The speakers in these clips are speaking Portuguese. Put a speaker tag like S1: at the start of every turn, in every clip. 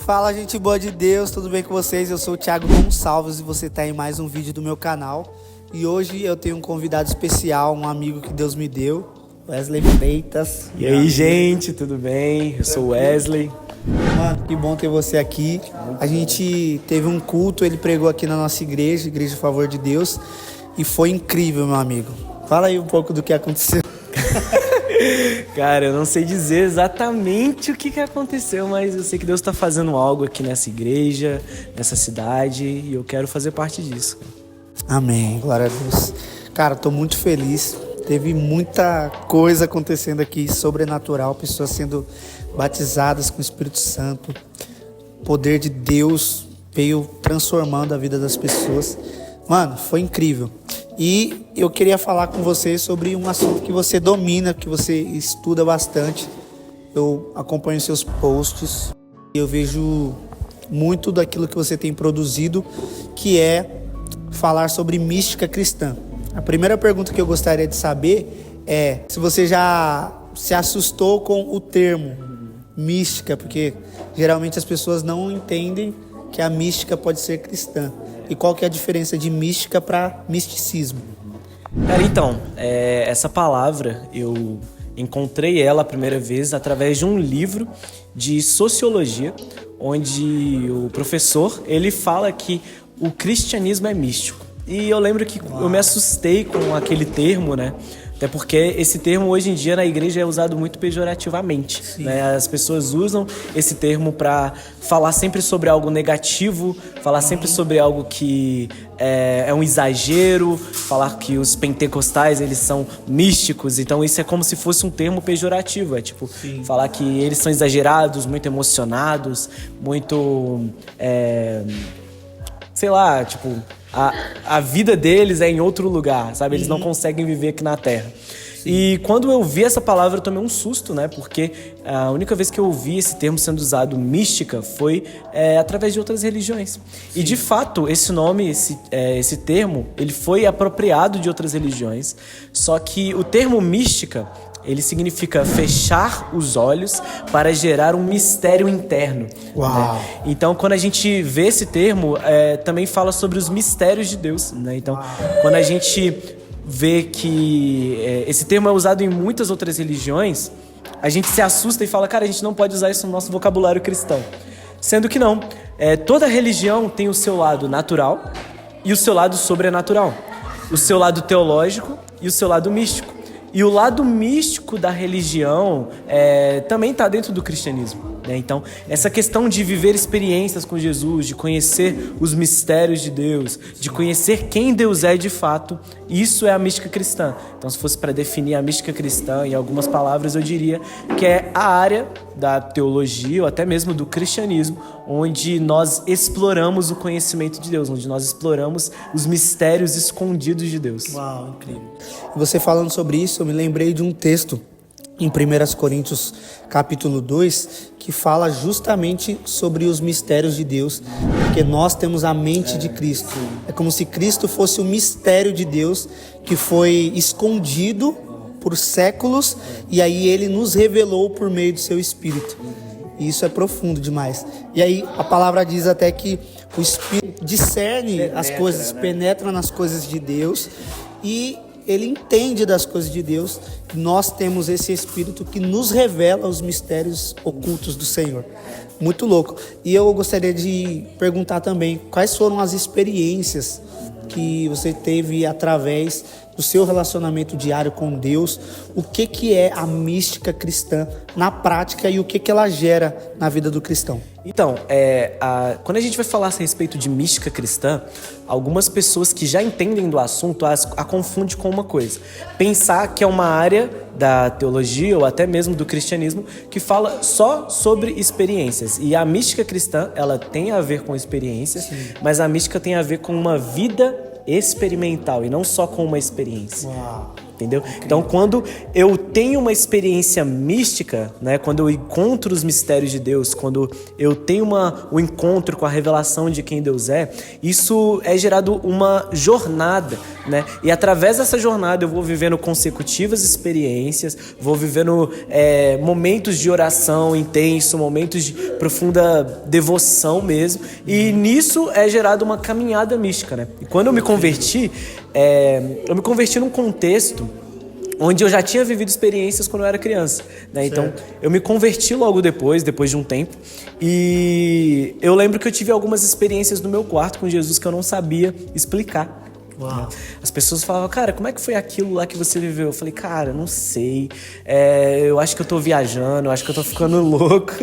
S1: Fala, gente boa de Deus, tudo bem com vocês? Eu sou o Thiago Gonçalves e você está em mais um vídeo do meu canal. E hoje eu tenho um convidado especial, um amigo que Deus me deu, Wesley Freitas.
S2: E aí, gente, tudo bem? Eu sou o Wesley.
S1: Mano, que bom ter você aqui. A gente teve um culto, ele pregou aqui na nossa igreja, Igreja Favor de Deus, e foi incrível, meu amigo. Fala aí um pouco do que aconteceu.
S2: Cara, eu não sei dizer exatamente o que aconteceu, mas eu sei que Deus está fazendo algo aqui nessa igreja, nessa cidade, e eu quero fazer parte disso.
S1: Amém, glória a Deus. Cara, tô muito feliz. Teve muita coisa acontecendo aqui, sobrenatural, pessoas sendo batizadas com o Espírito Santo. O poder de Deus veio transformando a vida das pessoas. Mano, foi incrível. E eu queria falar com você sobre um assunto que você domina, que você estuda bastante. Eu acompanho seus posts e eu vejo muito daquilo que você tem produzido, que é falar sobre mística cristã. A primeira pergunta que eu gostaria de saber é se você já se assustou com o termo mística, porque geralmente as pessoas não entendem que a mística pode ser cristã. E qual que é a diferença de mística para misticismo?
S2: Cara, então, essa palavra eu encontrei ela a primeira vez através de um livro de sociologia, onde o professor ele fala que o cristianismo é místico. E eu lembro que eu me assustei com aquele termo, né? Até porque esse termo hoje em dia na igreja é usado muito pejorativamente, né? As pessoas usam esse termo para falar sempre sobre algo negativo, falar sempre sobre algo que é um exagero, falar que os pentecostais eles são místicos. Então isso é como se fosse um termo pejorativo, é tipo falar que eles são exagerados, muito emocionados, muito sei lá, tipo, a vida deles é em outro lugar, sabe? Eles não conseguem viver aqui na Terra. E quando eu vi essa palavra, eu tomei um susto, né? Porque a única vez que eu ouvi esse termo sendo usado, mística, foi através de outras religiões. E, de fato, esse nome, esse termo, ele foi apropriado de outras religiões. Só que o termo mística, ele significa fechar os olhos para gerar um mistério interno.
S1: Uau.
S2: Né? Então, quando a gente vê esse termo, também fala sobre os mistérios de Deus. Né? Então, quando a gente vê que esse termo é usado em muitas outras religiões, a gente se assusta e fala, cara, a gente não pode usar isso no nosso vocabulário cristão. Sendo que não. Toda religião tem o seu lado natural e o seu lado sobrenatural. O seu lado teológico e o seu lado místico. E o lado místico da religião também está dentro do cristianismo. Né? Então, essa questão de viver experiências com Jesus, de conhecer os mistérios de Deus, de conhecer quem Deus é de fato, isso é a mística cristã. Então, se fosse para definir a mística cristã, em algumas palavras, eu diria que é a área da teologia ou até mesmo do cristianismo, onde nós exploramos o conhecimento de Deus, onde nós exploramos os mistérios escondidos de Deus.
S1: Uau, incrível. E você falando sobre isso, eu me lembrei de um texto em 1 Coríntios capítulo 2, que fala justamente sobre os mistérios de Deus, porque nós temos a mente de Cristo. É como se Cristo fosse o mistério de Deus que foi escondido por séculos e aí ele nos revelou por meio do seu Espírito. E isso é profundo demais. E aí a palavra diz até que o Espírito discerne as coisas, penetra nas coisas de Deus e ele entende das coisas de Deus. Nós temos esse Espírito que nos revela os mistérios ocultos do Senhor. Muito louco. E eu gostaria de perguntar também, quais foram as experiências que você teve através do seu relacionamento diário com Deus? O que é a mística cristã na prática e o que ela gera na vida do cristão?
S2: Então, quando a gente vai falar a respeito de mística cristã, algumas pessoas que já entendem do assunto a confundem com uma coisa. Pensar que é uma área da teologia ou até mesmo do cristianismo que fala só sobre experiências. E a mística cristã, ela tem a ver com experiências, mas a mística tem a ver com uma vida experimental e não só com uma experiência.
S1: Uau.
S2: entendeu? Então, quando eu tenho uma experiência mística, né, quando eu encontro os mistérios de Deus, quando eu tenho um encontro com a revelação de quem Deus é, isso é gerado uma jornada, né? E através dessa jornada eu vou vivendo consecutivas experiências, vou vivendo momentos de oração intenso, momentos de profunda devoção mesmo, e nisso é gerado uma caminhada mística, né? E quando eu me converti num contexto onde eu já tinha vivido experiências quando eu era criança, né? Então, eu me converti logo depois de um tempo, e eu lembro que eu tive algumas experiências no meu quarto com Jesus que eu não sabia explicar.
S1: Uau.
S2: As pessoas falavam, cara, como é que foi aquilo lá que você viveu? Eu falei, cara, não sei, eu acho que eu tô viajando, eu acho que eu tô ficando louco.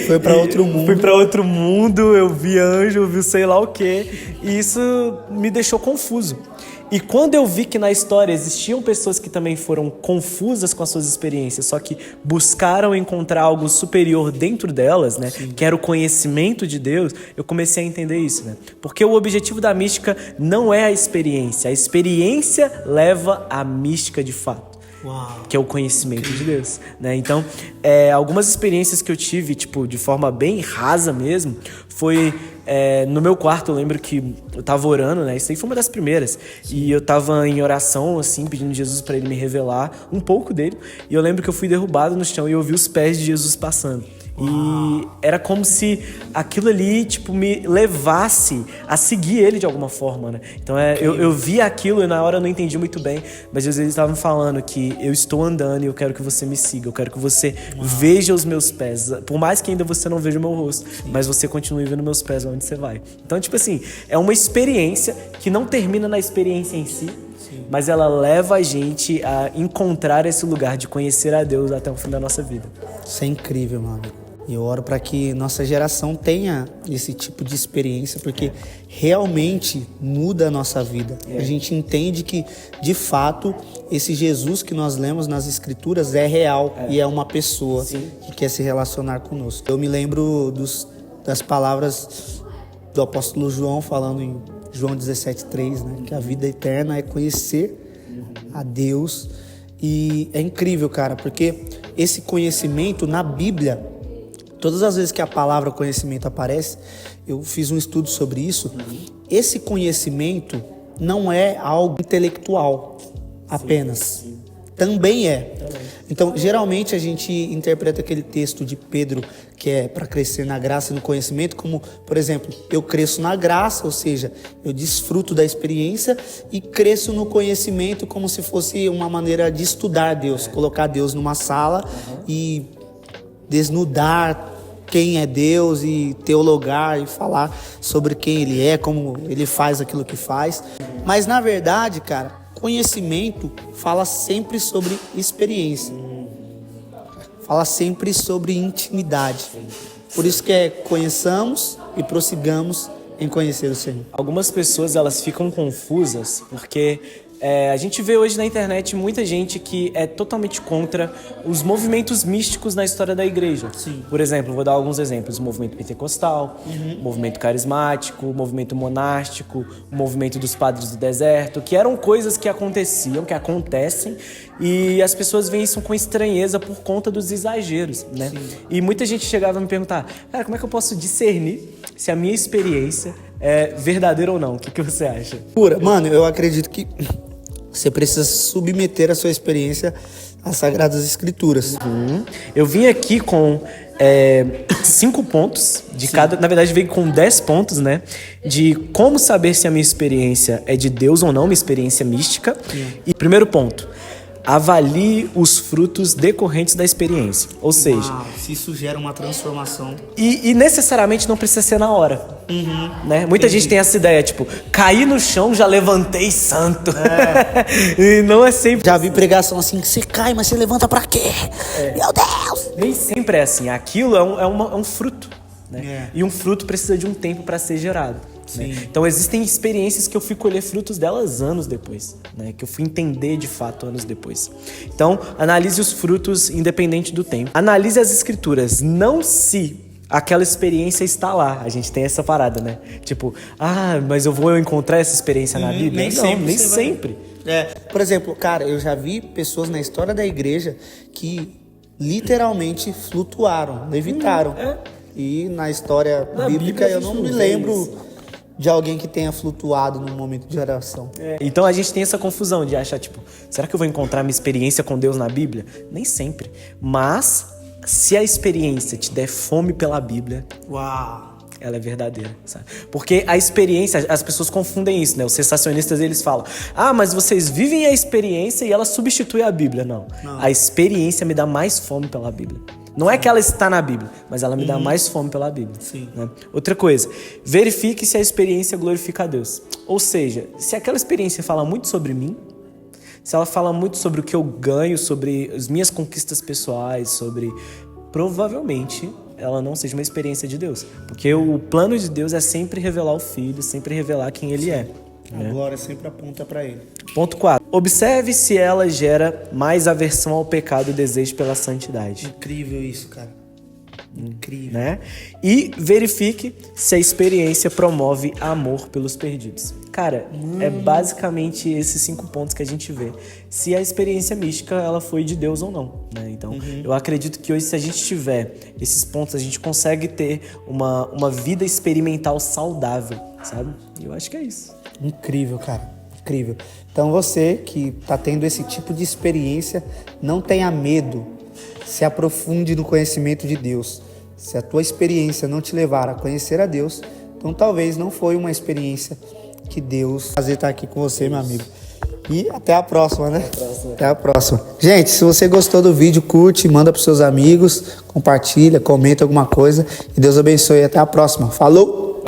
S1: Foi pra outro mundo.
S2: Fui pra outro mundo, eu vi anjo, eu vi sei lá o quê, e isso me deixou confuso. E quando eu vi que na história existiam pessoas que também foram confusas com as suas experiências, só que buscaram encontrar algo superior dentro delas, né?
S1: Sim.
S2: Que era o conhecimento de Deus, eu comecei a entender isso, né? Porque o objetivo da mística não é a experiência leva à mística de fato.
S1: Uau.
S2: Que é o conhecimento de Deus, né? Então, algumas experiências que eu tive, tipo, de forma bem rasa mesmo, foi no meu quarto. Eu lembro que eu tava orando, né? Isso aí foi uma das primeiras. E eu tava em oração, assim, pedindo a Jesus pra ele me revelar um pouco dele. E eu lembro que eu fui derrubado no chão e eu vi os pés de Jesus passando. E era como se aquilo ali, tipo, me levasse a seguir ele de alguma forma, né? Então eu vi aquilo e na hora eu não entendi muito bem, mas Jesus estava me falando que eu estou andando e eu quero que você me siga, eu quero que você veja os meus pés, por mais que ainda você não veja o meu rosto, mas você continue vendo meus pés onde você vai. Então, tipo assim, é uma experiência que não termina na experiência em si, mas ela leva a gente a encontrar esse lugar de conhecer a Deus até o fim da nossa vida.
S1: Isso é incrível, meu amigo. E eu oro para que nossa geração tenha esse tipo de experiência, porque realmente muda a nossa vida. A gente entende que, de fato, esse Jesus que nós lemos nas Escrituras é real e é uma pessoa que quer se relacionar conosco. Eu me lembro das palavras do apóstolo João falando em João 17:3, né? Que a vida eterna é conhecer a Deus. E é incrível, cara, porque esse conhecimento na Bíblia, todas as vezes que a palavra conhecimento aparece, eu fiz um estudo sobre isso. Esse conhecimento não é algo intelectual apenas. Também é. Então, geralmente a gente interpreta aquele texto de Pedro que é para crescer na graça e no conhecimento como, por exemplo, eu cresço na graça, ou seja, eu desfruto da experiência e cresço no conhecimento como se fosse uma maneira de estudar Deus, colocar Deus numa sala e desnudar quem é Deus e teologar e falar sobre quem Ele é, como Ele faz aquilo que faz. Mas na verdade, cara, conhecimento fala sempre sobre experiência. Fala sempre sobre intimidade. Por isso que conheçamos e prossigamos em conhecer o Senhor.
S2: Algumas pessoas, elas ficam confusas porque a gente vê hoje na internet muita gente que é totalmente contra os movimentos místicos na história da igreja.
S1: Sim.
S2: Por exemplo, vou dar alguns exemplos: o movimento pentecostal, o movimento carismático, o movimento monástico, o movimento dos padres do deserto, que eram coisas que aconteciam, que acontecem, e as pessoas veem isso com estranheza por conta dos exageros, né? Sim. E muita gente chegava a me perguntar, cara, como é que eu posso discernir se a minha experiência é verdadeira ou não? O que você acha?
S1: Mano, eu acredito que você precisa submeter a sua experiência às Sagradas Escrituras.
S2: Eu vim aqui com 5 pontos de cada. Na verdade, veio com 10 pontos, né? De como saber se a minha experiência é de Deus ou não, uma experiência mística. E primeiro ponto: avalie os frutos decorrentes da experiência. Ou seja,
S1: se isso gera uma transformação.
S2: E necessariamente não precisa ser na hora. Né? Muita gente tem essa ideia, tipo, caí no chão, já levantei santo. E não é sempre.
S1: Já vi pregação assim, que você cai, mas você levanta pra quê? Meu Deus!
S2: Nem sempre é assim. Aquilo é um fruto. Né? E um fruto precisa de um tempo para ser gerado. Né? Então existem experiências que eu fui colher frutos delas anos depois, né? Que eu fui entender de fato anos depois. Então analise os frutos independente do tempo. Analise as escrituras, não se aquela experiência está lá. A gente tem essa parada, né? Tipo, mas eu vou encontrar essa experiência na Bíblia?
S1: Nem sempre.
S2: Nem sempre.
S1: Por exemplo, cara, eu já vi pessoas na história da igreja que literalmente flutuaram, levitaram. E na história bíblica eu não me lembro de alguém que tenha flutuado num momento de oração.
S2: Então a gente tem essa confusão de achar, tipo, será que eu vou encontrar minha experiência com Deus na Bíblia? Nem sempre. Mas, se a experiência te der fome pela Bíblia, ela é verdadeira, sabe? Porque a experiência, as pessoas confundem isso, né? Os sensacionistas, eles falam, mas vocês vivem a experiência e ela substitui a Bíblia. Não. A experiência me dá mais fome pela Bíblia. Não é que ela está na Bíblia, mas ela me dá mais fome pela Bíblia.
S1: Sim.
S2: Né? Outra coisa, verifique se a experiência glorifica a Deus. Ou seja, se aquela experiência fala muito sobre mim, se ela fala muito sobre o que eu ganho, sobre as minhas conquistas pessoais, provavelmente ela não seja uma experiência de Deus. Porque o plano de Deus é sempre revelar o Filho, sempre revelar quem Ele é.
S1: A glória sempre aponta para Ele.
S2: Ponto 4. Observe se ela gera mais aversão ao pecado e desejo pela santidade.
S1: Incrível isso, cara. Incrível.
S2: Né? E verifique se a experiência promove amor pelos perdidos. Cara, é basicamente esses 5 pontos que a gente vê. Se a experiência mística ela foi de Deus ou não. Né? Então, eu acredito que hoje, se a gente tiver esses pontos, a gente consegue ter uma vida experimental saudável, sabe? E eu acho que é isso.
S1: Incrível, cara. Incrível. Então você que está tendo esse tipo de experiência, não tenha medo. Se aprofunde no conhecimento de Deus. Se a tua experiência não te levar a conhecer a Deus, então talvez não foi uma experiência que Deus fazer estar aqui com você, meu amigo. E até a próxima, né? Até a próxima. Gente, se você gostou do vídeo, curte, manda pros seus amigos, compartilha, comenta alguma coisa. E Deus abençoe. Até a próxima. Falou!